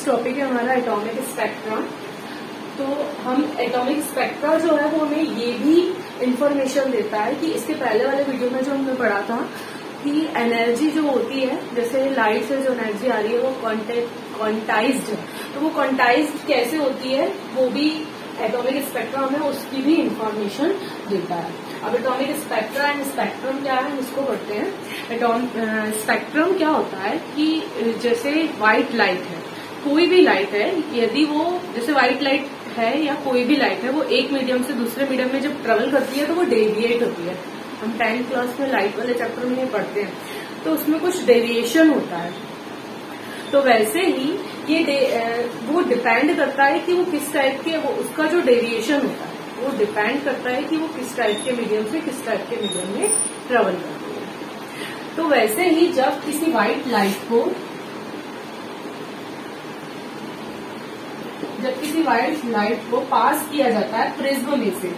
Topic है हमारा atomic spectrum. तो हम एटॉमिक स्पेक्ट्रा जो है वो हमें ये भी इंफॉर्मेशन देता है कि इसके पहले वाले वीडियो में जो हमने पढ़ा था कि एनर्जी जो होती है, जैसे लाइट से जो एनर्जी आ रही है वो क्वांटाइज्ड है, तो वो क्वांटाइज्ड कैसे होती है वो भी एटॉमिक स्पेक्ट्रा हमें उसकी भी इंफॉर्मेशन देता है। अब एटॉमिक स्पेक्ट्रा एंड स्पेक्ट्रम क्या है, हम इसको पढ़ते हैं। स्पेक्ट्रम क्या होता है कि जैसे व्हाइट लाइट है, कोई भी लाइट है, यदि वो जैसे व्हाइट लाइट है या कोई भी लाइट है, वो एक मीडियम से दूसरे मीडियम में जब ट्रेवल करती है तो वो डेविएट होती है। हम 10th क्लास में लाइट वाले चैप्टर में ये पढ़ते हैं, तो उसमें कुछ डेविएशन होता है। तो वैसे ही ये वो डिपेंड करता है कि वो किस टाइप के, वो उसका जो डेविएशन होता है वो डिपेंड करता है कि वो किस टाइप के मीडियम से किस टाइप के मीडियम में ट्रेवल करती है। तो वैसे ही जब किसी व्हाइट लाइट को पास किया जाता है प्रिज्म में से,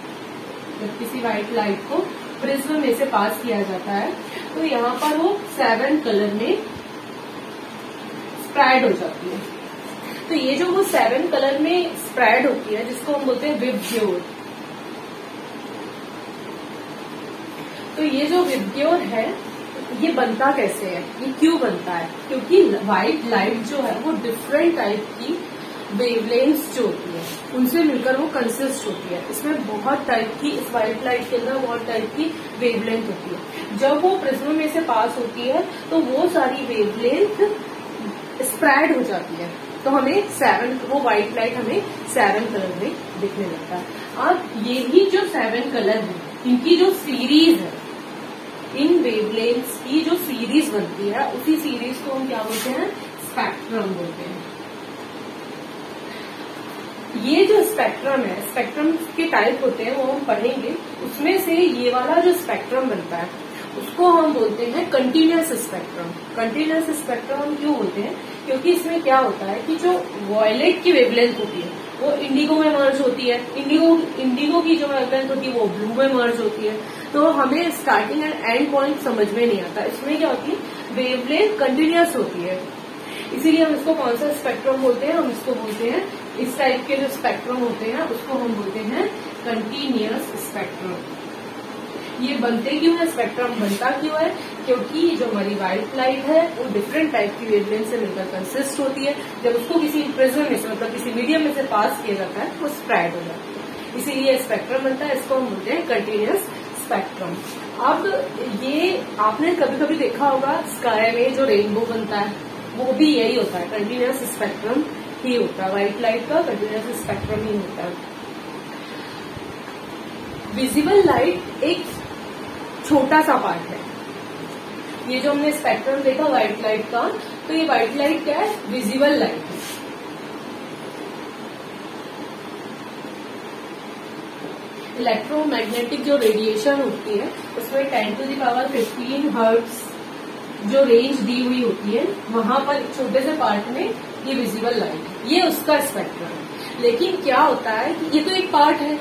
जब किसी व्हाइट लाइट को प्रिज्म में से पास किया जाता है तो यहाँ पर वो 7 कलर में स्प्रेड हो जाती है। तो ये जो वो 7 कलर में स्प्रेड होती है, जिसको हम बोलते हैं विबग्योर। तो ये जो विबग्योर है ये बनता कैसे है, ये क्यों बनता है? क्योंकि व्हाइट लाइट जो है वो डिफरेंट टाइप की वेवलेंथ्स जो होती है उनसे मिलकर वो कंसिस्ट होती है। इसमें बहुत टाइप की, इस व्हाइट लाइट के अंदर बहुत टाइप की वेवलेंथ होती है। जब वो प्रिज्म में से पास होती है तो वो सारी वेवलेंथ स्प्रेड हो जाती है, तो हमें वो व्हाइट लाइट हमें 7 कलर में दिखने लगता है। अब ये ही जो 7 कलर है, इनकी जो सीरीज है, इन वेवलेंथ्स की जो सीरीज बनती है, उसी सीरीज को हम क्या बोलते हैं? स्पेक्ट्रम बोलते हैं। ये जो स्पेक्ट्रम है, स्पेक्ट्रम के टाइप होते हैं वो हम पढ़ेंगे। उसमें से ये वाला जो स्पेक्ट्रम बनता है उसको हम बोलते हैं कंटिन्यूअस स्पेक्ट्रम। कंटिन्यूअस स्पेक्ट्रम हम क्यों बोलते हैं? क्योंकि इसमें क्या होता है कि जो वॉयलेट की वेवलेंथ होती है वो इंडिगो में मर्ज होती है, इंडिगो की जो वेवलेंथ होती है वो ब्लू में मर्ज होती है। तो हमें स्टार्टिंग एंड एंड पॉइंट समझ में नहीं आता। इसमें क्या होती है, वेवलेंथ कंटिन्यूअस होती है, इसीलिए हम इसको कौन सा स्पेक्ट्रम बोलते हैं? हम इसको बोलते हैं, इस टाइप के जो स्पेक्ट्रम होते हैं उसको हम बोलते हैं कंटिन्यूअस स्पेक्ट्रम। ये बनते क्यों है, स्पेक्ट्रम बनता क्यों है? क्योंकि जो हमारी व्हाइट लाइट है वो डिफरेंट टाइप की वेवलेंथ से मिलकर कंसिस्ट होती है। जब उसको किसी प्रिज्म में से, मतलब किसी मीडियम में से पास किया जाता है वो स्प्रेड हो जाती है, इसीलिए स्पेक्ट्रम बनता है। इसको हम बोलते हैं कंटिन्यूअस स्पेक्ट्रम। अब ये आपने कभी कभी देखा होगा स्काई में जो रेनबो बनता है वो भी यही होता है, कंटिन्यूअस स्पेक्ट्रम ही होता है। व्हाइट लाइट का कंटिन्यूअस स्पेक्ट्रम ही होता है। विजिबल लाइट एक छोटा सा पार्ट है। ये जो हमने स्पेक्ट्रम देखा व्हाइट लाइट का, तो ये व्हाइट लाइट क्या है? विजिबल लाइट है। इलेक्ट्रोमैग्नेटिक जो रेडिएशन होती है उसमें 10⁻15 हर्ट्ज जो रेंज दी हुई होती है, वहां पर छोटे से पार्ट में ये विजिबल लाइट है, ये उसका स्पेक्ट्रम है। लेकिन क्या होता है कि ये तो एक पार्ट है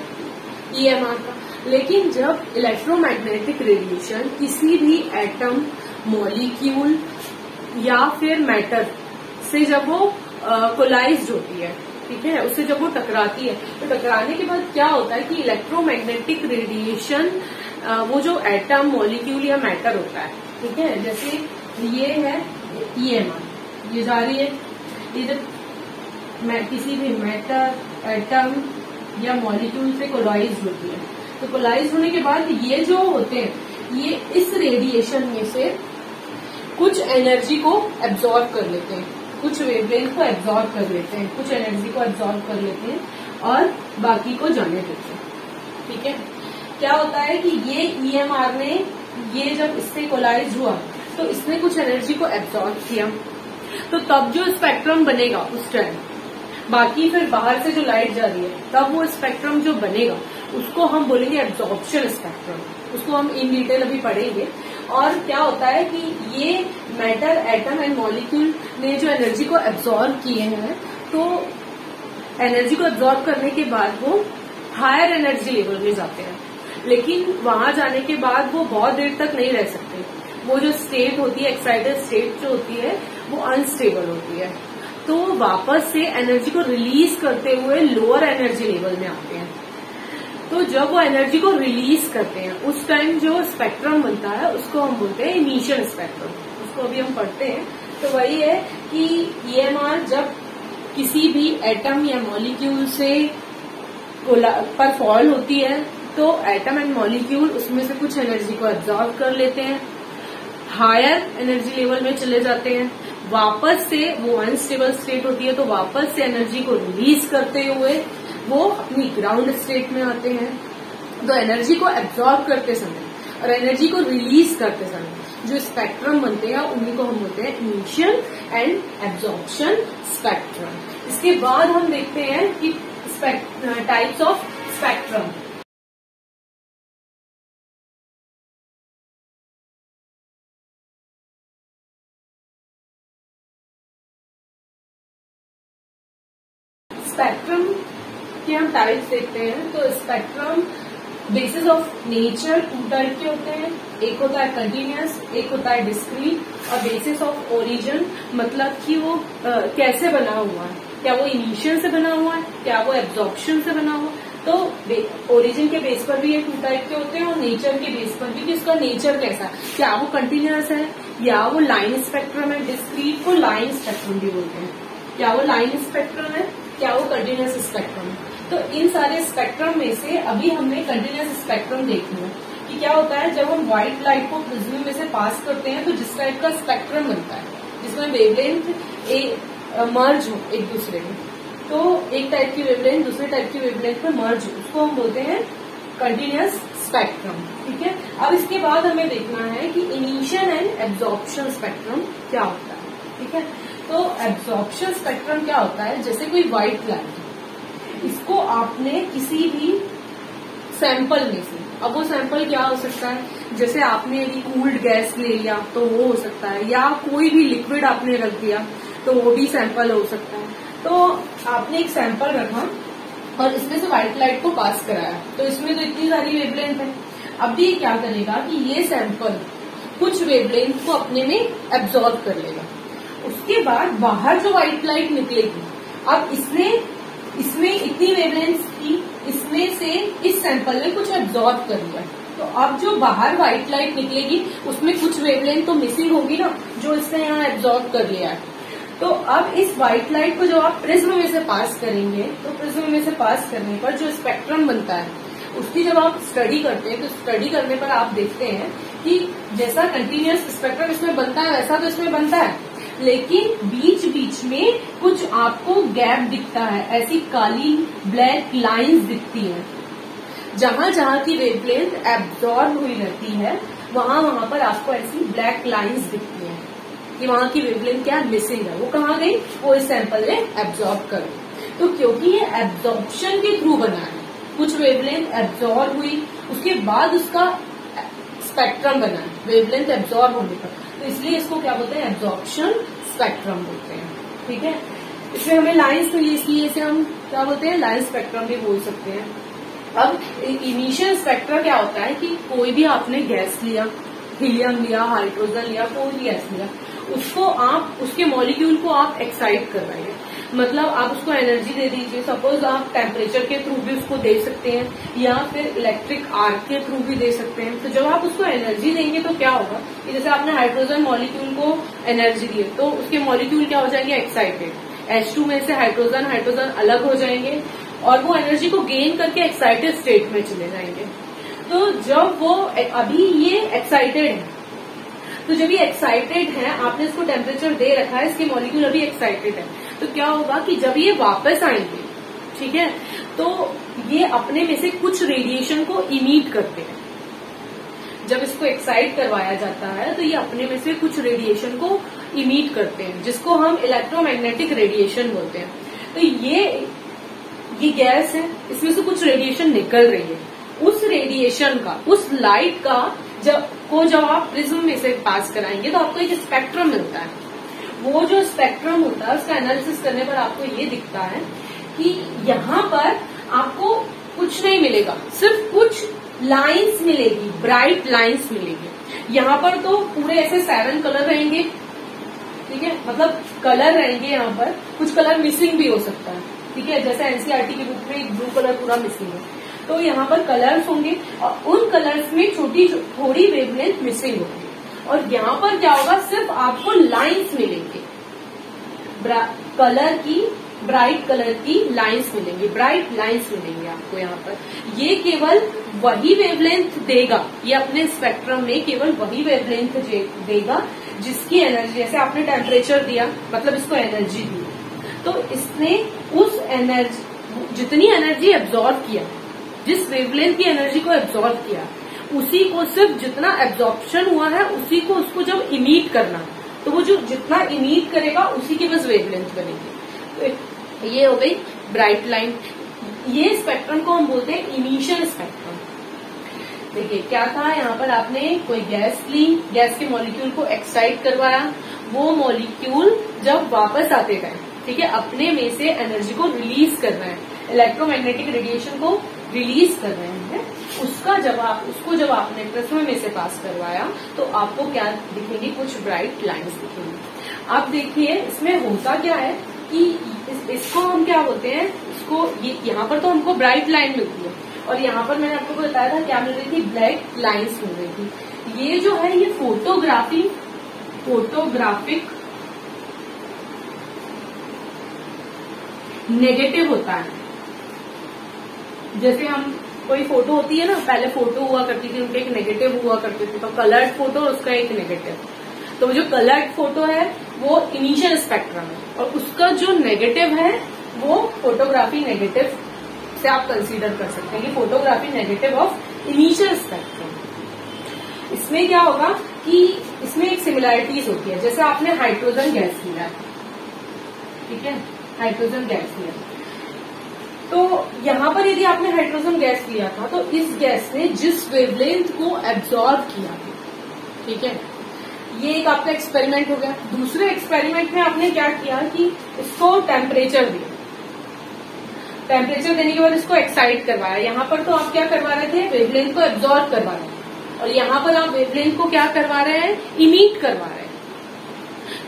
EMR का, लेकिन जब इलेक्ट्रोमैग्नेटिक रेडिएशन किसी भी एटम, मॉलिक्यूल या फिर मैटर से जब वो कोलाइज्ड होती है, ठीक है, उससे जब वो टकराती है, तो टकराने के बाद क्या होता है कि इलेक्ट्रोमैग्नेटिक रेडिएशन वो जो एटम, मॉलिक्यूल या मैटर होता है, ठीक है, जैसे ये है EMR, ये जा रही है, ये जब किसी भी मैटर, एटम या मॉलिक्यूल से कोलाइज्ड होती है, तो कोलाइज्ड होने के बाद ये जो होते हैं, ये इस रेडिएशन में से कुछ एनर्जी को एब्जॉर्ब कर लेते हैं, कुछ वेवलेंथ को एब्जॉर्ब कर लेते हैं, कुछ एनर्जी को एब्जॉर्ब कर लेते हैं और बाकी को जाने देते हैं। ठीक है, क्या होता है कि ये EMR ने, ये जब इससे कोलाइज हुआ तो इसने कुछ एनर्जी को एब्जॉर्ब किया, तो तब जो स्पेक्ट्रम बनेगा उस टाइम, बाकी फिर बाहर से जो लाइट जा रही है, तब वो स्पेक्ट्रम जो बनेगा उसको हम बोलेंगे एब्जॉर्प्शन स्पेक्ट्रम। उसको हम इन डिटेल अभी पढ़ेंगे। और क्या होता है कि ये मैटर, एटम एंड मॉलिक्यूल ने जो एनर्जी को एब्जॉर्ब किए हैं, तो एनर्जी को एब्जॉर्ब करने के बाद वो हायर एनर्जी लेवल में जाते हैं, लेकिन वहां जाने के बाद वो बहुत देर तक नहीं रह सकते। वो जो स्टेट होती है, एक्साइटेड स्टेट जो होती है, वो अनस्टेबल होती है। तो वो वापस से एनर्जी को रिलीज करते हुए लोअर एनर्जी लेवल में आते हैं। तो जब वो एनर्जी को रिलीज करते हैं उस टाइम जो स्पेक्ट्रम बनता है उसको हम बोलते हैं इमिशन स्पेक्ट्रम। उसको अभी हम पढ़ते हैं। तो वही है कि ईएमआर जब किसी भी एटम या मॉलिक्यूल से पर फॉल होती है तो एटम एंड मॉलिक्यूल उसमें से कुछ एनर्जी को एब्जॉर्ब कर लेते हैं, हायर एनर्जी लेवल में चले जाते हैं, वापस से वो अनस्टेबल स्टेट होती है तो वापस से एनर्जी को रिलीज करते हुए वो अपनी ग्राउंड स्टेट में आते हैं। तो एनर्जी को एब्जॉर्ब करते समय और एनर्जी को रिलीज करते समय जो स्पेक्ट्रम बनते हैं उन्हीं को हम बोलते हैं इमिशन एंड एब्जॉर्प्शन स्पेक्ट्रम। इसके बाद हम देखते हैं कि टाइप्स ऑफ स्पेक्ट्रम। स्पेक्ट्रम के हम टाइप्स देखते हैं। तो spectrum basis of nature 2 type के होते हैं। एक होता है कंटिन्यूअस, एक होता है डिस्क्रीट। और बेसिस ऑफ ओरिजिन मतलब कि वो कैसे बना हुआ है, क्या वो इनिशियल से बना हुआ है, क्या वो एब्जॉर्प्शन से बना हुआ है। तो ओरिजिन के बेस पर भी ये 2 टाइप के होते हैं और नेचर के बेस पर भी कि उसका नेचर कैसा है, क्या वो कंटिन्यूअस है या वो लाइन स्पेक्ट्रम है। डिस्क्रीट को लाइन स्पेक्ट्रम भी बोलते हैं। क्या वो लाइन स्पेक्ट्रम है, क्या वो कंटिन्यूअस स्पेक्ट्रम है। तो इन सारे स्पेक्ट्रम में से अभी हमने कंटिन्यूअस स्पेक्ट्रम देखना है कि क्या होता है जब हम व्हाइट लाइट को प्रिज्म में से पास करते हैं तो जिस टाइप का स्पेक्ट्रम बनता है जिसमें वेवलेंथ मर्ज हो एक दूसरे में। तो एक टाइप की वेवलेंथ दूसरे टाइप की वेवलेंथ में मर्ज हो, उसको हम बोलते हैं कंटिन्यूअस स्पेक्ट्रम। ठीक है। अब इसके बाद हमें देखना है कि इमिशन एंड एब्जॉर्प्शन स्पेक्ट्रम क्या होता है। ठीक है। तो एब्जॉर्प्शन स्पेक्ट्रम क्या होता है, जैसे कोई व्हाइट लाइट, इसको आपने किसी भी सैंपल में से, अब वो सैंपल क्या हो सकता है, जैसे आपने यदि कूल्ड गैस ले लिया तो वो हो सकता है, या कोई भी लिक्विड आपने रख दिया तो वो भी सैंपल हो सकता है। तो आपने एक सैंपल रखा और इसमें से व्हाइट लाइट को पास कराया तो इसमें तो इतनी सारी वेवलेंथ है। अब भी क्या करेगा कि ये सैंपल कुछ वेवलेंथ को अपने में एब्जॉर्ब कर लेगा। उसके बाद बाहर जो व्हाइट लाइट निकलेगी, अब इसमें इतनी वेवलेंथ थी, इसमें से इस सैंपल ने कुछ एब्जॉर्ब कर लिया। तो अब जो बाहर व्हाइट लाइट निकलेगी उसमें कुछ वेवलेंथ तो मिसिंग होगी ना, जो इसने यहाँ एब्जॉर्ब कर लिया है। तो अब इस व्हाइट लाइट को जो आप प्रिज्म में से पास करेंगे तो प्रिज्म में से पास करने पर जो स्पेक्ट्रम बनता है उसकी जब आप स्टडी करते हैं तो स्टडी करने पर आप देखते हैं कि जैसा कंटिन्यूअस स्पेक्ट्रम इसमें बनता है वैसा तो इसमें बनता है, लेकिन बीच बीच में कुछ आपको गैप दिखता है, ऐसी काली ब्लैक लाइंस दिखती हैं। जहां जहां की वेवलेंथ एब्जॉर्ब हुई रहती है वहां पर आपको ऐसी ब्लैक लाइंस दिखती हैं कि वहां की वेवलेंथ क्या मिसिंग है, वो कहाँ गई, वो इस सैंपल ने एब्जॉर्ब कर दी। तो क्योंकि ये एब्जॉर्प्शन के थ्रू बना है, कुछ वेवलेंथ एब्जॉर्ब हुई उसके बाद उसका स्पेक्ट्रम बना है वेवलेंथ एब्जॉर्ब होने पर, तो इसलिए इसको क्या बोलते हैं, एब्जॉर्प्शन स्पेक्ट्रम बोलते हैं। ठीक है। इसमें हमें लाइंस, तो इसलिए इसे हम क्या बोलते हैं, लाइन स्पेक्ट्रम भी बोल सकते हैं। अब इनिशियल स्पेक्ट्रम क्या होता है कि कोई भी आपने गैस लिया, हीलियम लिया, हाइड्रोजन लिया, कोई भी गैस लिया, उसको आप उसके मॉलिक्यूल को आप एक्साइट कर रहे हैं, मतलब आप उसको एनर्जी दे दीजिए। सपोज आप टेम्परेचर के थ्रू भी उसको दे सकते हैं या फिर इलेक्ट्रिक आर्क के थ्रू भी दे सकते हैं। तो जब आप उसको एनर्जी देंगे तो क्या होगा कि जैसे आपने हाइड्रोजन मॉलिक्यूल को एनर्जी दी तो उसके मॉलिक्यूल क्या हो जाएंगे, एक्साइटेड। H2 में से हाइड्रोजन अलग हो जाएंगे और वो एनर्जी को गेन करके एक्साइटेड स्टेट में चले जाएंगे। तो जब वो अभी ये एक्साइटेड है, तो जब ये एक्साइटेड है, आपने इसको टेम्परेचर दे रखा है, इसके मॉलिक्यूल अभी एक्साइटेड है, तो क्या होगा कि जब ये वापस आएंगे, ठीक है, तो ये अपने में से कुछ रेडिएशन को इमिट करते हैं। जब इसको एक्साइट करवाया जाता है तो ये अपने में से कुछ रेडिएशन को इमिट करते हैं, जिसको हम इलेक्ट्रोमैग्नेटिक रेडिएशन बोलते हैं। तो ये गैस है, इसमें से कुछ रेडिएशन निकल रही है, उस रेडिएशन का, उस लाइट का जब आप प्रिज्म में से पास कराएंगे तो आपको एक स्पेक्ट्रम मिलता है। वो जो स्पेक्ट्रम होता है उसका एनालिसिस करने पर आपको ये दिखता है कि यहाँ पर आपको कुछ नहीं मिलेगा, सिर्फ कुछ लाइंस मिलेगी, ब्राइट लाइंस मिलेगी। यहाँ पर तो पूरे ऐसे 7 कलर रहेंगे, ठीक है, मतलब कलर रहेंगे यहाँ पर, कुछ कलर मिसिंग भी हो सकता है, ठीक है, जैसे एनसीईआरटी की बुक में ब्लू कलर पूरा मिसिंग है, तो यहाँ पर कलर्स होंगे और उन कलर्स में थोड़ी वेवलेंथ मिसिंग होगी। और यहाँ पर क्या होगा, सिर्फ आपको लाइंस मिलेंगे, कलर की ब्राइट कलर की लाइंस मिलेंगी, ब्राइट लाइंस मिलेंगे आपको यहाँ पर। ये केवल वही वेवलेंथ देगा, ये अपने स्पेक्ट्रम में केवल वही वेवलेंथ देगा जिसकी एनर्जी, जैसे आपने टेम्परेचर दिया मतलब इसको एनर्जी दी, तो इसने उस एनर्जी, जितनी एनर्जी एब्जॉर्ब किया, जिस वेवलेंथ की एनर्जी को एब्जॉर्ब किया, उसी को सिर्फ जितना एब्जॉर्प्शन हुआ है उसी को उसको जब इमीट करना, तो वो जो जितना इमीट करेगा उसी की बस वेवलेंथ बनेगी। तो ये हो गई ब्राइट लाइन। ये स्पेक्ट्रम को हम बोलते हैं इमिशन स्पेक्ट्रम। देखिए क्या था, यहाँ पर आपने कोई गैस ली, गैस के मॉलिक्यूल को एक्साइट करवाया, वो मॉलिक्यूल जब वापस आते गए, ठीक है, अपने में से एनर्जी को रिलीज कर रहे हैं, इलेक्ट्रोमैग्नेटिक रेडिएशन को रिलीज कर रहे हैं, उसको जब आपने प्रिज्म में से पास करवाया तो आपको क्या दिखेंगी, कुछ ब्राइट लाइंस दिखेंगी। अब देखिए इसमें होता क्या है कि इसको हम क्या बोलते हैं, इसको यहाँ पर तो हमको ब्राइट लाइन मिलती है और यहाँ पर मैंने आपको बताया था क्या मिल रही थी, ब्लैक लाइंस मिल रही थी। ये जो है ये फोटोग्राफिक नेगेटिव होता है। जैसे हम कोई फोटो होती है ना, पहले फोटो हुआ करती थी, उनके एक नेगेटिव हुआ करते थे, तो कलर्ड फोटो और उसका एक नेगेटिव, तो जो कलर्ड फोटो है वो इनिशियल स्पेक्ट्रम है और उसका जो नेगेटिव है वो फोटोग्राफी नेगेटिव से आप कंसीडर कर सकते हैं कि photography negative of initial spectrum. इसमें क्या होगा कि इसमें एक सिमिलैरिटीज होती है, जैसे आपने हाइड्रोजन गैस लिया है, ठीक है, हाइड्रोजन गैस लिया, तो यहाँ पर यदि आपने हाइड्रोजन गैस लिया था तो इस गैस ने जिस वेवलेंथ को एब्जॉर्ब किया, ठीक है, ये एक आपका एक्सपेरिमेंट हो गया। दूसरे एक्सपेरिमेंट में आपने क्या किया कि इसको टेम्परेचर दिया, टेम्परेचर देने के बाद इसको एक्साइट करवाया। यहाँ पर तो आप क्या करवा रहे थे, वेवलेंथ को एब्जॉर्ब करवा रहे हैं और यहाँ पर आप वेवलेंथ को क्या करवा रहे हैं, इमिट करवा रहे हैं।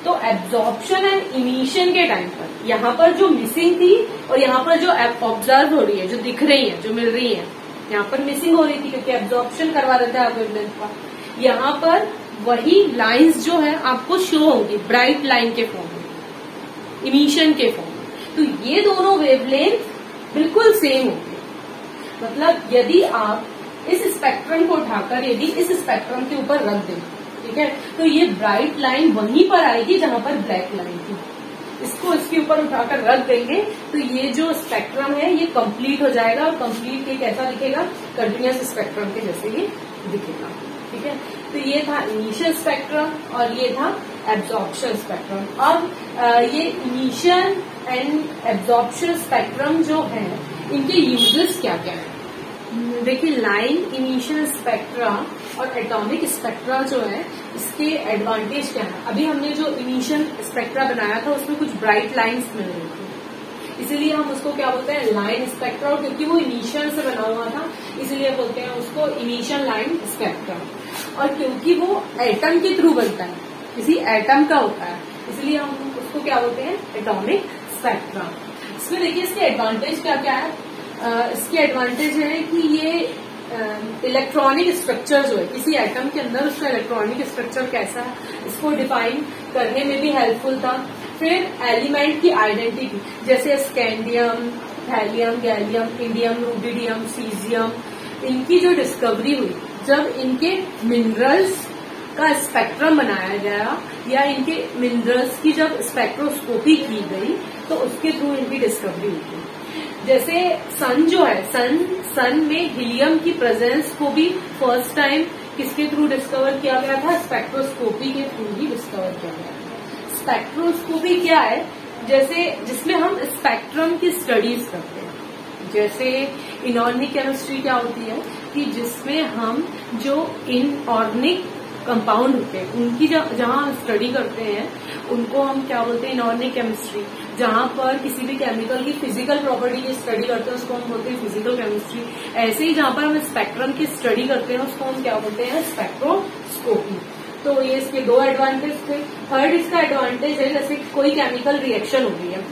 तो एब्जॉर्प्शन एंड इमिशन के टाइम पर यहाँ पर जो मिसिंग थी और यहाँ पर जो ऑब्जर्व हो रही है, जो दिख रही है, जो मिल रही है, यहाँ पर मिसिंग हो रही थी क्योंकि एब्जॉर्प्शन करवा रहे थे आप वेवलेंथ का। यहाँ पर वही लाइंस जो है आपको शो होंगी ब्राइट लाइन के फॉर्म में, इमिशन के फॉर्म में। तो ये दोनों वेवलेंथ बिल्कुल सेम होंगे। मतलब यदि आप इस स्पेक्ट्रम को उठाकर यदि इस स्पेक्ट्रम के ऊपर रख दें, ठीक है, तो ये ब्राइट लाइन वहीं पर आएगी जहां पर ब्लैक लाइन थी। इसको इसके ऊपर उठाकर रख देंगे तो ये जो स्पेक्ट्रम है ये कंप्लीट हो जाएगा और कंप्लीट ये कैसा दिखेगा, कंटिन्यूअस स्पेक्ट्रम के जैसे ये दिखेगा, ठीक है। तो ये था इनिशियल स्पेक्ट्रम और ये था एब्जॉर्प्शन स्पेक्ट्रम। अब ये इनिशियल एंड एब्जॉर्प्शन स्पेक्ट्रम जो है इनके यूजेस क्या क्या है। देखिए लाइन, इनिशियल स्पेक्ट्रा और एटॉमिक स्पेक्ट्रा जो है इसके एडवांटेज क्या है। अभी हमने जो इनिशियल स्पेक्ट्रा बनाया था उसमें कुछ ब्राइट लाइंस मिल रही थी, इसीलिए हम उसको क्या बोलते हैं, लाइन स्पेक्ट्रा। और क्योंकि वो इनिशियल से बना हुआ था इसलिए बोलते हैं उसको इनिशियल लाइन स्पेक्ट्रा। और क्योंकि वो एटम के थ्रू बनता है, किसी एटम का होता है, इसलिए हम उसको क्या बोलते हैं, एटॉमिक स्पेक्ट्रा। इसमें देखिए इसके एडवांटेज क्या क्या है। इसके एडवांटेज है कि ये इलेक्ट्रॉनिक स्ट्रक्चर जो है किसी एटम के अंदर, उसका इलेक्ट्रॉनिक स्ट्रक्चर कैसा है इसको डिफाइन करने में भी हेल्पफुल था। फिर एलिमेंट की आइडेंटिटी, जैसे scandium, thallium, gallium, indium, rubidium, caesium, इनकी जो डिस्कवरी हुई, जब इनके मिनरल्स का स्पेक्ट्रम बनाया गया या इनके मिनरल्स की जब स्पेक्ट्रोस्कोपी की गई तो उसके थ्रू इनकी डिस्कवरी हुई। जैसे सन जो है, सन में हीलियम की प्रेजेंस को भी फर्स्ट टाइम किसके थ्रू डिस्कवर किया गया था, स्पेक्ट्रोस्कोपी के थ्रू ही डिस्कवर किया गया था। स्पेक्ट्रोस्कोपी क्या है, जैसे जिसमें हम स्पेक्ट्रम की स्टडीज करते हैं। जैसे इनऑर्गेनिक केमिस्ट्री क्या होती है कि जिसमें हम जो इनऑर्गेनिक कंपाउंड होते हैं उनकी जहां हम स्टडी करते हैं उनको हम क्या बोलते हैं, इनऑर्गेनिक केमिस्ट्री। जहां पर किसी भी केमिकल की फिजिकल प्रॉपर्टी की स्टडी करते हैं उसको हम बोलते हैं फिजिकल केमिस्ट्री। ऐसे ही जहां पर हम स्पेक्ट्रम की स्टडी करते हैं उसको हम क्या बोलते हैं, स्पेक्ट्रोस्कोपी। तो ये इसके 2 एडवांटेज थे। थर्ड इसका एडवांटेज है जैसे कोई केमिकल रिएक्शन हो रही है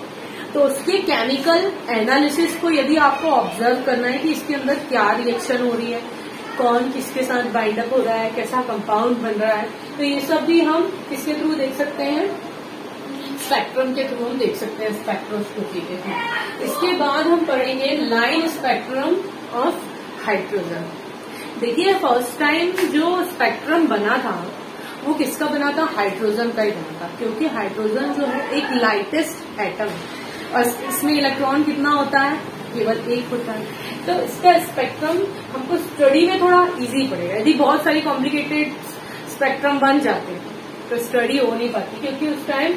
तो उसके केमिकल एनालिसिस को यदि आपको ऑब्जर्व करना है कि इसके अंदर क्या रिएक्शन हो रही है, कौन किसके साथ बाइंड अप हो रहा है, कैसा कंपाउंड बन रहा है, तो ये सब भी हम किसके थ्रू देख सकते हैं, स्पेक्ट्रम के थ्रू हम देख सकते हैं, स्पेक्ट्रोस्कोपी के थ्रू। इसके बाद हम पढ़ेंगे लाइन स्पेक्ट्रम ऑफ हाइड्रोजन। देखिए फर्स्ट टाइम जो स्पेक्ट्रम बना था वो किसका बना था, हाइड्रोजन का ही बना था, क्योंकि हाइड्रोजन जो है एक लाइटेस्ट एटम है और इसमें इलेक्ट्रॉन कितना होता है, केवल 1 होता है। तो इसका स्पेक्ट्रम हमको स्टडी में थोड़ा इजी पड़ेगा। यदि बहुत सारी कॉम्प्लिकेटेड स्पेक्ट्रम बन जाते हैं तो स्टडी हो नहीं पाती, क्योंकि उस टाइम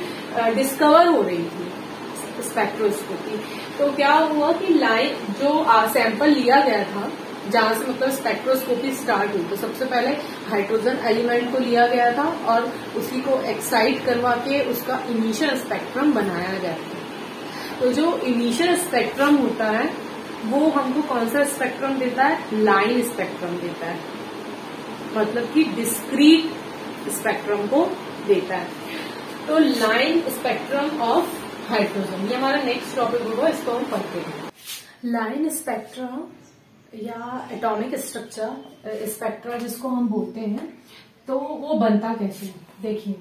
डिस्कवर हो रही थी स्पेक्ट्रोस्कोपी। तो क्या हुआ कि लाइन जो सैंपल लिया गया था जहां से मतलब स्पेक्ट्रोस्कोपी स्टार्ट हुई, तो सबसे पहले हाइड्रोजन एलिमेंट को लिया गया था और उसी को एक्साइट करवा के उसका इनिशियल स्पेक्ट्रम बनाया गया था। तो जो इनिशियल स्पेक्ट्रम होता है वो हमको कौन सा स्पेक्ट्रम देता है, लाइन स्पेक्ट्रम देता है, मतलब कि डिस्क्रीट स्पेक्ट्रम को देता है। तो लाइन स्पेक्ट्रम ऑफ हाइड्रोजन ये हमारा नेक्स्ट टॉपिक होगा, इसको हम पढ़ते हैं। लाइन स्पेक्ट्रम या एटॉमिक स्ट्रक्चर स्पेक्ट्रा जिसको हम बोलते हैं, तो वो बनता कैसे है, देखिए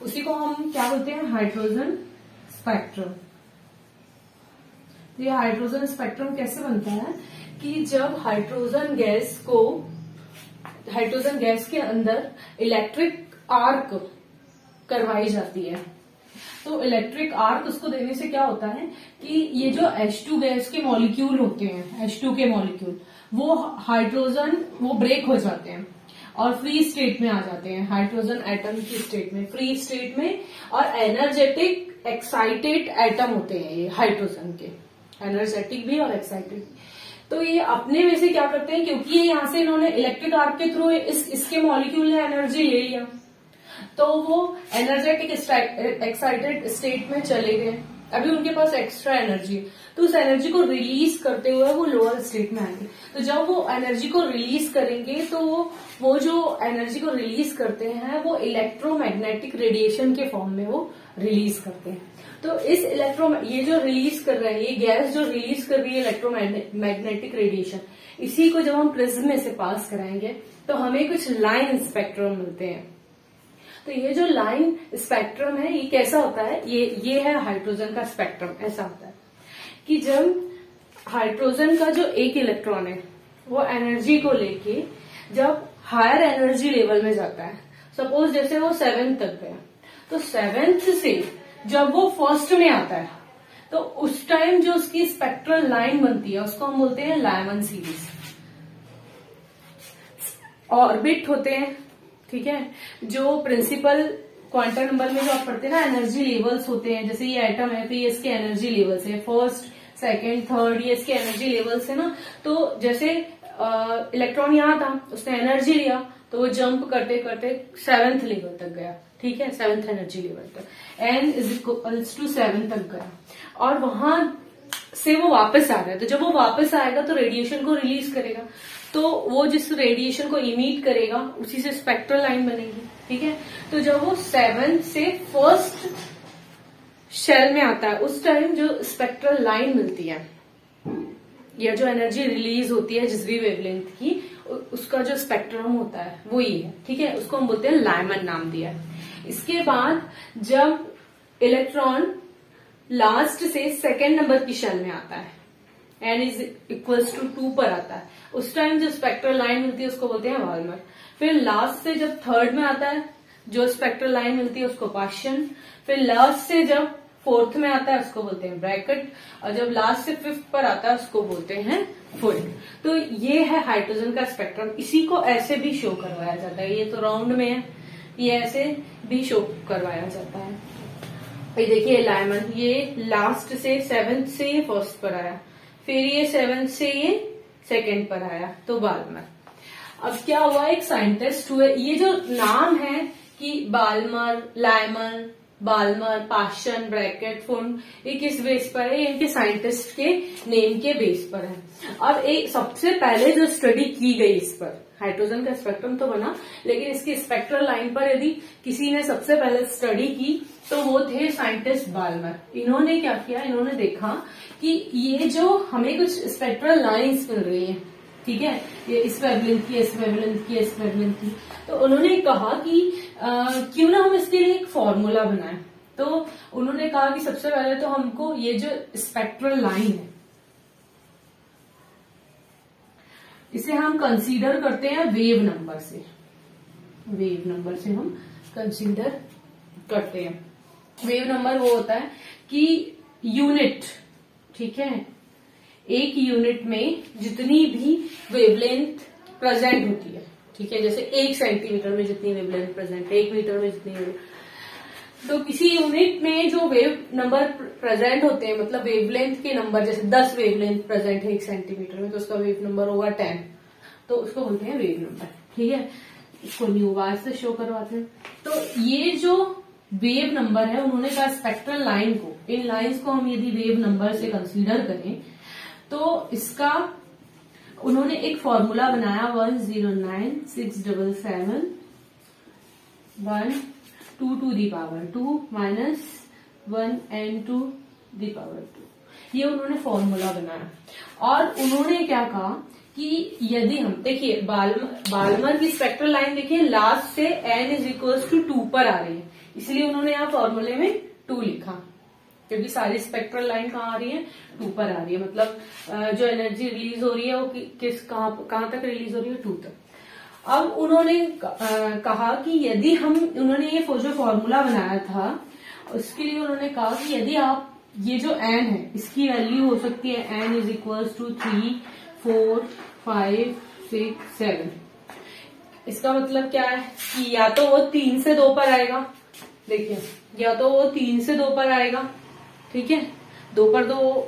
उसी को हम क्या बोलते हैं, हाइड्रोजन स्पेक्ट्रम। ये हाइड्रोजन स्पेक्ट्रम कैसे बनता है कि जब हाइड्रोजन गैस के अंदर इलेक्ट्रिक आर्क करवाई जाती है, तो इलेक्ट्रिक आर्क उसको देने से क्या होता है कि ये जो H2 गैस के मॉलिक्यूल होते हैं, H2 के मॉलिक्यूल, वो हाइड्रोजन वो ब्रेक हो जाते हैं और फ्री स्टेट में आ जाते हैं, हाइड्रोजन एटम की स्टेट में, फ्री स्टेट में, और एनर्जेटिक एक्साइटेड एटम होते हैं ये हाइड्रोजन के, एनर्जेटिक भी और एक्साइटेड। तो ये अपने में से क्या करते हैं, क्योंकि ये यहाँ से इन्होंने इलेक्ट्रिक आर्क के थ्रू इसके मॉलिक्यूल ने एनर्जी ले लिया, तो वो एनर्जेटिक एक्साइटेड स्टेट में चले गए, अभी उनके पास एक्स्ट्रा एनर्जी है, तो उस एनर्जी को रिलीज करते हुए वो लोअर स्टेट में आएंगे। तो जब वो एनर्जी को रिलीज करेंगे तो वो जो एनर्जी को रिलीज करते हैं वो इलेक्ट्रोमैग्नेटिक रेडिएशन के फॉर्म में वो रिलीज करते हैं। तो इस ये जो रिलीज कर रहे हैं, ये गैस जो रिलीज कर रही है इलेक्ट्रोमैग्नेटिक रेडिएशन, इसी को जब हम प्रिज्म में से पास कराएंगे तो हमें कुछ लाइन स्पेक्ट्रम मिलते हैं। तो ये जो लाइन स्पेक्ट्रम है ये कैसा होता है, ये है हाइड्रोजन का स्पेक्ट्रम। ऐसा होता है कि जब हाइड्रोजन का जो एक इलेक्ट्रॉन है वो एनर्जी को लेके जब हायर एनर्जी लेवल में जाता है, सपोज जैसे वो 7th तक गया, तो 7th से जब वो फर्स्ट में आता है तो उस टाइम जो उसकी स्पेक्ट्रल लाइन बनती है उसको हम बोलते हैं लायमन सीरीज। ऑर्बिट होते हैं, ठीक है, जो प्रिंसिपल क्वांटम नंबर में जो आप पढ़ते हैं ना, एनर्जी लेवल्स होते हैं, जैसे ये एटम है तो ये इसके एनर्जी लेवल्स है, फर्स्ट सेकंड थर्ड, ये इसके एनर्जी लेवल्स है ना। तो जैसे इलेक्ट्रॉन यहाँ था, उसने एनर्जी लिया तो वो जंप करते करते 7th लेवल तक गया, ठीक है, 7th एनर्जी लेवल तक, n = 7 तक गया, और वहां से वो वापस आ रहा है। तो जब वो वापस आएगा तो रेडिएशन को रिलीज करेगा, तो वो जिस रेडिएशन को इमिट करेगा उसी से स्पेक्ट्रल लाइन बनेगी, ठीक है। तो जब वो 7 से फर्स्ट शेल में आता है उस टाइम जो स्पेक्ट्रल लाइन मिलती है या जो एनर्जी रिलीज होती है जिस भी वेवलेंथ की, उसका जो स्पेक्ट्रम होता है वो ये है, ठीक है, उसको हम बोलते हैं लायमन नाम दिया है। इसके बाद जब इलेक्ट्रॉन लास्ट से सेकेंड नंबर की शेल में आता है, n = 2 पर आता है, उस टाइम जो स्पेक्ट्रल लाइन मिलती है उसको बोलते हैं वाल्मर। फिर लास्ट से जब थर्ड में आता है जो स्पेक्ट्रल लाइन मिलती है उसको पाशियन। फिर लास्ट से जब 4th में आता है उसको बोलते हैं ब्रैकेट, और जब लास्ट से 5th पर आता है उसको बोलते हैं फुल। तो ये है हाइड्रोजन का स्पेक्ट्रम। इसी को ऐसे भी शो करवाया जाता है, ये तो राउंड में है, ये ऐसे भी शो करवाया जाता है। ये देखिए लायमन, ये लास्ट से 7th से ये फर्स्ट पर आया, फिर ये 7th से ये सेकंड पर आया, तो बाल्मर। अब क्या हुआ, एक साइंटिस्ट हुए, ये जो नाम है कि Balmer, Lyman, Balmer, Paschen, bracket, फुंड, ये किस बेस पर है, इनके साइंटिस्ट के नेम के बेस पर है। अब एक सबसे पहले जो स्टडी की गई इस पर हाइड्रोजन का स्पेक्ट्रम तो बना, लेकिन इसकी स्पेक्ट्रल लाइन पर यदि किसी ने सबसे पहले स्टडी की तो वो थे साइंटिस्ट बाल्मर। इन्होंने क्या किया, इन्होंने देखा कि ये जो हमें कुछ स्पेक्ट्रल लाइंस मिल रही हैं, ठीक है, ये इस वेवलेंथ की, इस वेवलेंथ की, इस वेवलेंथ की, तो उन्होंने कहा कि क्यों ना हम इसके लिए एक फॉर्मूला बनाएं। तो उन्होंने कहा कि सबसे पहले तो हमको ये जो स्पेक्ट्रल लाइन है इसे हम कंसीडर करते हैं वेव नंबर से, वेव नंबर से हम कंसीडर करते हैं। वेव नंबर वो होता है कि यूनिट, ठीक है, एक यूनिट में जितनी भी वेवलेंथ प्रेजेंट होती है, ठीक है, जैसे 1 सेंटीमीटर में जितनी वेवलेंथ प्रेजेंट है, 1 मीटर में जितनी वेवलेंथ, तो किसी यूनिट में जो वेव नंबर प्रेजेंट होते हैं, मतलब वेवलेंथ के नंबर, जैसे 10 वेवलेंथ प्रेजेंट है 1 सेंटीमीटर में, तो उसका वेव नंबर होगा 10, तो उसको बोलते हैं वेव नंबर, ठीक है। इसको न्यू वाज से शो करवाते हैं। तो ये जो वेव नंबर है, उन्होंने कहा स्पेक्ट्रल लाइन को, इन लाइंस को हम यदि वेव नंबर से कंसीडर करें तो इसका उन्होंने एक फॉर्मूला बनाया 109677 1 2 to the power 2 minus 1 n to the power 2, ये उन्होंने फॉर्मूला बनाया। और उन्होंने क्या कहा कि यदि हम देखिए बाल्मर की स्पेक्ट्रल लाइन देखिए लास्ट से n इज इक्वल टू 2 पर आ रही है, इसलिए उन्होंने यहाँ फॉर्मूले में 2 लिखा, क्योंकि सारी स्पेक्ट्रल लाइन कहाँ आ रही है, 2 पर आ रही है, मतलब जो एनर्जी रिलीज हो रही है वो कहाँ तक रिलीज हो रही है, 2 तक। अब उन्होंने कहा कि यदि उन्होंने ये जो फॉर्मूला बनाया था उसके लिए उन्होंने कहा कि यदि आप ये जो n है इसकी वैल्यू हो सकती है n इज इक्वल टू 3 4 5 6 7, इसका मतलब क्या है कि या तो वो 3 से 2 पर आएगा, देखिए, या तो वो 3 से 2 पर आएगा, ठीक है, 2 पर 2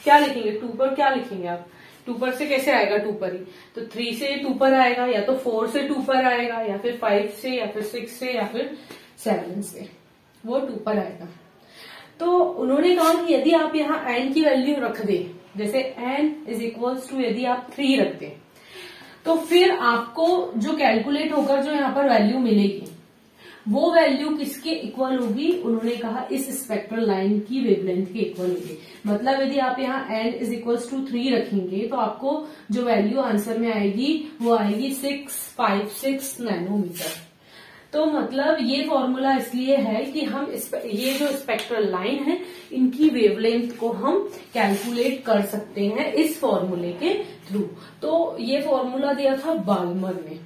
क्या लिखेंगे, 2 पर क्या लिखेंगे आप, 2 पर से कैसे आएगा, 2 पर ही, तो 3 से 2 पर आएगा, या तो 4 से 2 पर आएगा, या फिर 5 से, या फिर 6 से, या फिर 7 से, वो 2 पर आएगा। तो उन्होंने कहा कि यदि आप यहाँ n की वैल्यू रख दे, जैसे n इज इक्वल्स टू यदि आप 3 रखते हैं, तो फिर आपको जो कैलकुलेट होकर जो यहाँ पर वैल्यू मिलेगी वो वैल्यू किसके इक्वल होगी, उन्होंने कहा इस स्पेक्ट्रल लाइन की वेवलेंथ के इक्वल होगी। मतलब यदि आप यहाँ n इज इक्वल्स टू 3 रखेंगे तो आपको जो वैल्यू आंसर में आएगी वो आएगी 656 नैनोमीटर। तो मतलब ये फॉर्मूला इसलिए है कि हम ये जो स्पेक्ट्रल लाइन है इनकी वेवलेंथ को हम कैलकुलेट कर सकते हैं इस फॉर्मूले के थ्रू। तो ये फॉर्मूला दिया था बाल्मर ने।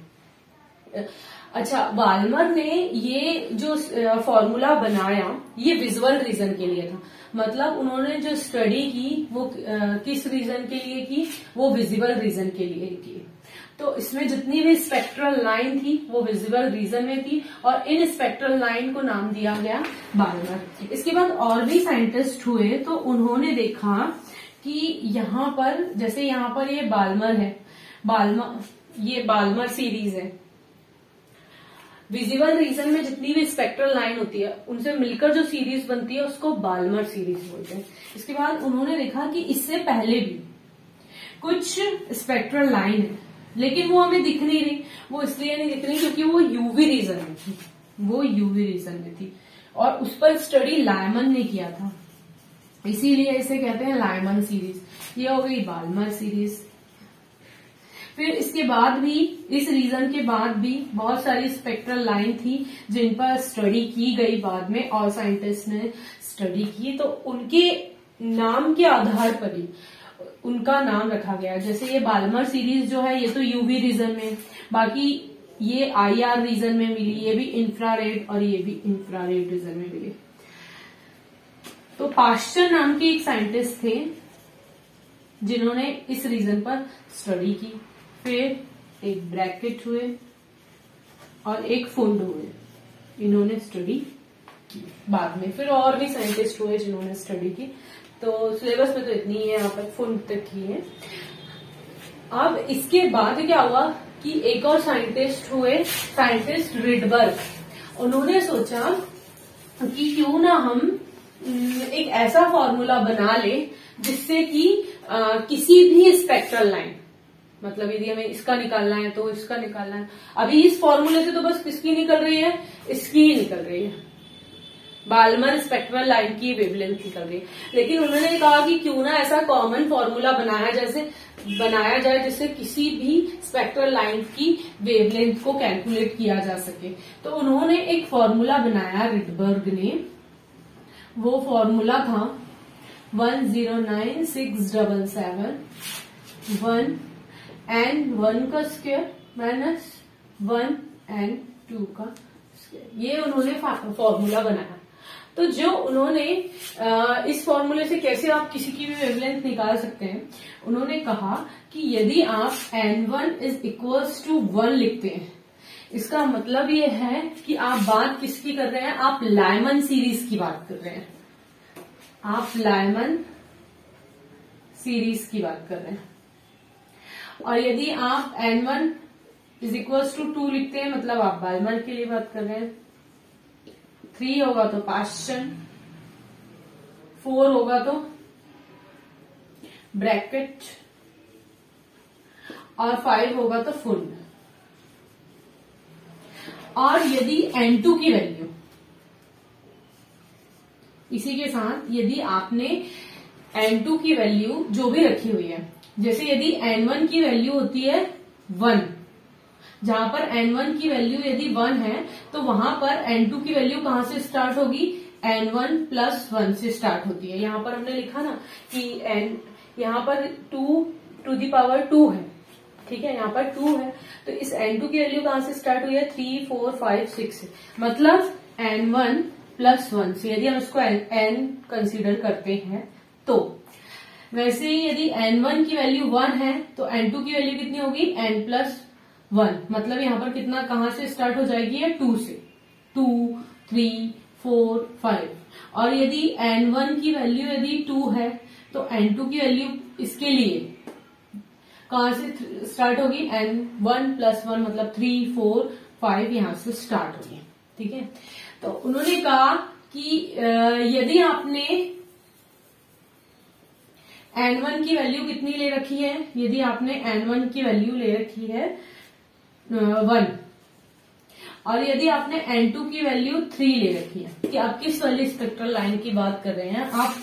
अच्छा, बाल्मर ने ये जो फॉर्मूला बनाया ये विजुअल रीजन के लिए था, मतलब उन्होंने जो स्टडी की वो किस रीजन के लिए की, वो विजिबल रीजन के लिए की। तो इसमें जितनी भी स्पेक्ट्रल लाइन थी वो विजिबल रीजन में थी और इन स्पेक्ट्रल लाइन को नाम दिया गया बाल्मर। इसके बाद और भी साइंटिस्ट हुए तो उन्होंने देखा कि यहाँ पर, जैसे यहाँ पर ये बाल्मर है, ये बाल्मर सीरीज है, विजिबल रीजन में जितनी भी स्पेक्ट्रल लाइन होती है उनसे मिलकर जो सीरीज बनती है उसको बाल्मर सीरीज बोलते हैं। इसके बाद उन्होंने देखा कि इससे पहले भी कुछ स्पेक्ट्रल लाइन है लेकिन वो हमें दिख नहीं रही। वो इसलिए नहीं दिख रही क्योंकि वो यूवी रीजन में थी, वो यूवी रीजन में थी और उस पर स्टडी लायमन ने किया था, इसीलिए इसे कहते हैं लायमन सीरीज। ये हो गई बाल्मर सीरीज। फिर इसके बाद भी, इस रीजन के बाद भी बहुत सारी स्पेक्ट्रल लाइन थी जिन पर स्टडी की गई बाद में और साइंटिस्ट ने स्टडी की, तो उनके नाम के आधार पर ही उनका नाम रखा गया। जैसे ये बाल्मर सीरीज जो है ये तो यूवी रीजन में, बाकी ये आईआर रीजन में मिली, ये भी इंफ्रारेड और ये भी इंफ्रारेड रीजन में मिली। तो पास्चर नाम के एक साइंटिस्ट थे जिन्होंने इस रीजन पर स्टडी की। फिर एक ब्रैकेट हुए और एक फुंड हुए, इन्होंने स्टडी की बाद में। फिर और भी साइंटिस्ट हुए जिन्होंने स्टडी की। तो सिलेबस में तो इतनी ही है, यहाँ पर फुंड तक ही है। अब इसके बाद क्या हुआ कि एक और साइंटिस्ट हुए, साइंटिस्ट रिडबर्ग। उन्होंने सोचा कि क्यों ना हम एक ऐसा फॉर्मूला बना ले जिससे कि किसी भी स्पेक्ट्रल लाइन, मतलब यदि हमें इसका निकालना है तो इसका निकालना है। अभी इस फॉर्मूले से तो बस किसकी निकल रही है, इसकी ही निकल रही है, बाल्मर स्पेक्ट्रल लाइन की वेवलेंथ निकल रही है। लेकिन उन्होंने कहा कि क्यों ना ऐसा कॉमन फॉर्मूला बनाया जाए जिससे किसी भी स्पेक्ट्रल लाइन की वेवलेंथ को कैलकुलेट किया जा सके। तो उन्होंने एक फॉर्मूला बनाया रिडबर्ग ने, वो फॉर्मूला था 109677 1n1 का स्क्वायर माइनस 1n2 का स्क्वायर, ये उन्होंने फॉर्मूला बनाया। तो जो उन्होंने इस फॉर्मूले से कैसे आप किसी की भी वेवलेंथ निकाल सकते हैं, उन्होंने कहा कि यदि आप n1 इज इक्वल्स टू 1 लिखते हैं, इसका मतलब ये है कि आप बात किसकी कर रहे हैं, आप लाइमन सीरीज की बात कर रहे हैं, आप लाइमन सीरीज की बात कर रहे हैं। और यदि आप n1 इज इक्वल्स टू 2 लिखते हैं, मतलब आप बाल्मर के लिए बात कर रहे हैं। 3 होगा तो पाश्चन, 4 होगा तो ब्रैकेट, और 5 होगा तो फुल। और यदि n2 की वैल्यू, इसी के साथ यदि आपने n2 की वैल्यू जो भी रखी हुई है, जैसे यदि n1 की वैल्यू होती है 1, जहां पर n1 की वैल्यू यदि 1 है तो वहां पर n2 की वैल्यू कहां से स्टार्ट होगी, n1 प्लस 1 से स्टार्ट होती है। यहां पर हमने लिखा ना कि यहां पर 2 टू दी पावर 2 है, ठीक है, यहाँ पर 2 है, तो इस n2 की वैल्यू कहां से स्टार्ट हुई है, 3 4 5 6, मतलब n1 प्लस 1 से यदि हम इसको n कंसीडर करते हैं तो वैसे ही यदि n1 की वैल्यू 1 है तो n2 की वैल्यू कितनी होगी, n प्लस 1, मतलब यहाँ पर कितना कहां से स्टार्ट हो जाएगी है, 2 से, 2 3 4 5। और यदि n1 की वैल्यू यदि 2 है तो n2 की वैल्यू इसके लिए कहां से स्टार्ट होगी, n1 प्लस 1, मतलब 3 4 5 यहां से स्टार्ट होगी, ठीक है। तो उन्होंने कहा कि यदि आपने n1 की वैल्यू कितनी ले रखी है, यदि आपने n1 की वैल्यू ले रखी है 1, और यदि आपने n2 की वैल्यू 3 ले रखी है, कि आप किस वाली स्पेक्ट्रल लाइन की बात कर रहे हैं, आप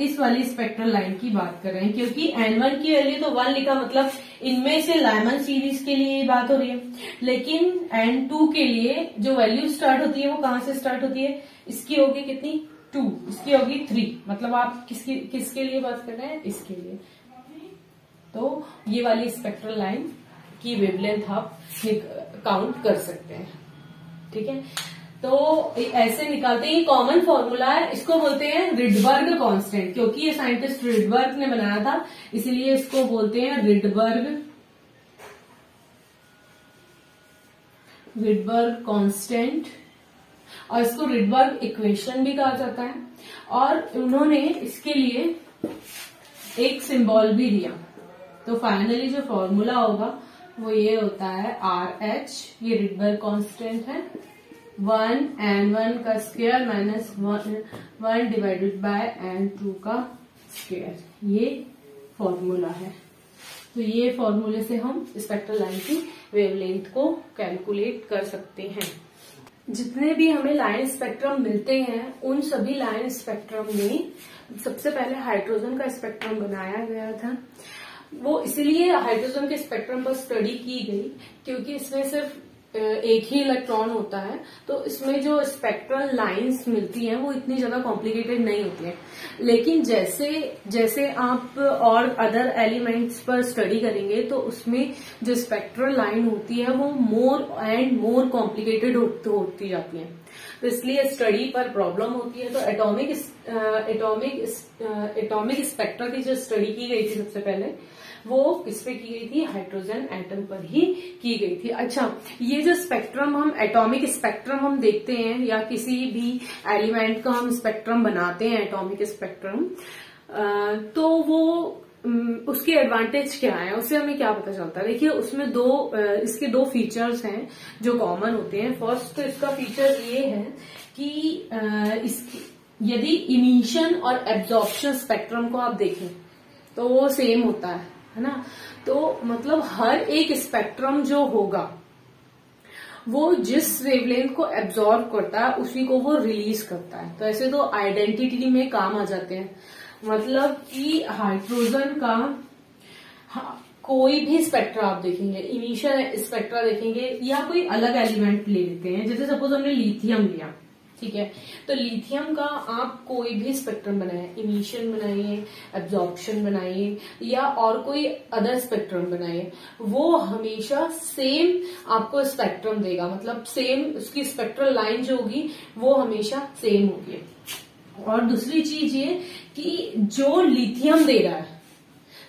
इस वाली स्पेक्ट्रल लाइन की बात कर रहे हैं, क्योंकि n1 की वैल्यू तो 1 लिखा, मतलब इनमें से लाइमन सीरीज के लिए बात हो रही है। लेकिन n2 के लिए जो वैल्यू स्टार्ट होती है वो कहां से स्टार्ट होती है, इसकी होगी कितनी, 2, इसकी होगी 3, मतलब आप किसके लिए बात कर रहे हैं, इसके लिए। तो ये वाली स्पेक्ट्रल लाइन की वेवलेंथ आप काउंट कर सकते हैं, ठीक है। तो ऐसे निकालते हैं, ये कॉमन फॉर्मूला है, इसको बोलते हैं रिडबर्ग कांस्टेंट, क्योंकि ये साइंटिस्ट रिडबर्ग ने बनाया था इसलिए इसको बोलते हैं रिडबर्ग कांस्टेंट, और इसको रिडबर्ग इक्वेशन भी कहा जाता है। और उन्होंने इसके लिए एक सिंबल भी दिया, तो फाइनली जो फॉर्मूला होगा वो ये होता है RH, ये रिडबर्ग कांस्टेंट है, 1n1 का square minus 1 divided by n2 का स्क्वायर, ये फॉर्मूला है। तो ये फॉर्मूले से हम स्पेक्ट्रल लाइन की वेवलेंथ को कैलकुलेट कर सकते हैं। जितने भी हमें लाइन स्पेक्ट्रम मिलते हैं उन सभी लाइन स्पेक्ट्रम में सबसे पहले हाइड्रोजन का स्पेक्ट्रम बनाया गया था। वो इसलिए हाइड्रोजन के स्पेक्ट्रम पर स्टडी की गई क्योंकि इसमें सिर्फ एक ही इलेक्ट्रॉन होता है, तो इसमें जो स्पेक्ट्रल लाइंस मिलती हैं वो इतनी ज्यादा कॉम्प्लिकेटेड नहीं होती हैं। लेकिन जैसे जैसे आप और अदर एलिमेंट्स पर स्टडी करेंगे तो उसमें जो स्पेक्ट्रल लाइन होती है वो मोर एंड मोर कॉम्प्लिकेटेड होती जाती है, तो इसलिए स्टडी पर प्रॉब्लम होती है। तो एटॉमिक स्पेक्ट्रा की जो स्टडी की गई थी सबसे पहले वो किस पे की गई थी, हाइड्रोजन एटम पर ही की गई थी। अच्छा, ये जो स्पेक्ट्रम हम एटॉमिक स्पेक्ट्रम हम देखते हैं या किसी भी एलिमेंट का हम स्पेक्ट्रम बनाते हैं एटॉमिक स्पेक्ट्रम, तो वो उसके एडवांटेज क्या है, उससे हमें क्या पता चलता है। देखिए उसमें इसके दो फीचर्स हैं जो कॉमन होते हैं। फर्स्ट तो इसका फीचर ये है कि यदि इमिशन और एब्जॉर्प्शन स्पेक्ट्रम को आप देखें तो वो सेम होता है ना। तो मतलब हर एक स्पेक्ट्रम जो होगा वो जिस वेवलेंथ को एब्जॉर्ब करता है उसी को वो रिलीज करता है। तो ऐसे तो आइडेंटिटी में काम आ जाते हैं, मतलब कि हाइड्रोजन का कोई भी स्पेक्ट्रा आप देखेंगे, इनिशियल स्पेक्ट्रा देखेंगे या कोई अलग एलिमेंट ले लेते हैं, जैसे सपोज हमने लिथियम लिया, ठीक है, तो लिथियम का आप कोई भी स्पेक्ट्रम बनाए, इमिशन बनाइए, एब्जॉर्प्शन बनाइए या और कोई अदर स्पेक्ट्रम बनाइए, वो हमेशा सेम आपको स्पेक्ट्रम देगा, मतलब सेम उसकी स्पेक्ट्रल लाइन जो होगी वो हमेशा सेम होगी। और दूसरी चीज ये कि जो लिथियम दे रहा है,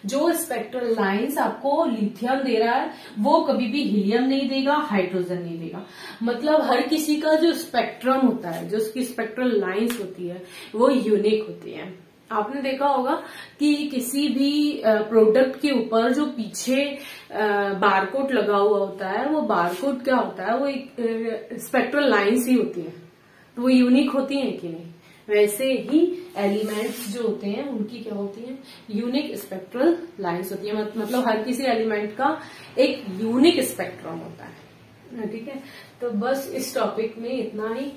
जो स्पेक्ट्रल लाइंस आपको लिथियम दे रहा है वो कभी भी हीलियम नहीं देगा, हाइड्रोजन नहीं देगा। मतलब हर किसी का जो स्पेक्ट्रम होता है, जो उसकी स्पेक्ट्रल लाइंस होती है वो यूनिक होती है। आपने देखा होगा कि किसी भी प्रोडक्ट के ऊपर जो पीछे बारकोड लगा हुआ होता है, वो बारकोड क्या होता है, वो एक स्पेक्ट्रल लाइंस ही होती है, तो वो यूनिक होती है कि नहीं। वैसे ही एलिमेंट्स जो होते हैं उनकी क्या होती है, यूनिक स्पेक्ट्रल लाइंस होती है, मतलब हर किसी एलिमेंट का एक यूनिक स्पेक्ट्रम होता है, ठीक है। तो बस इस टॉपिक में इतना ही।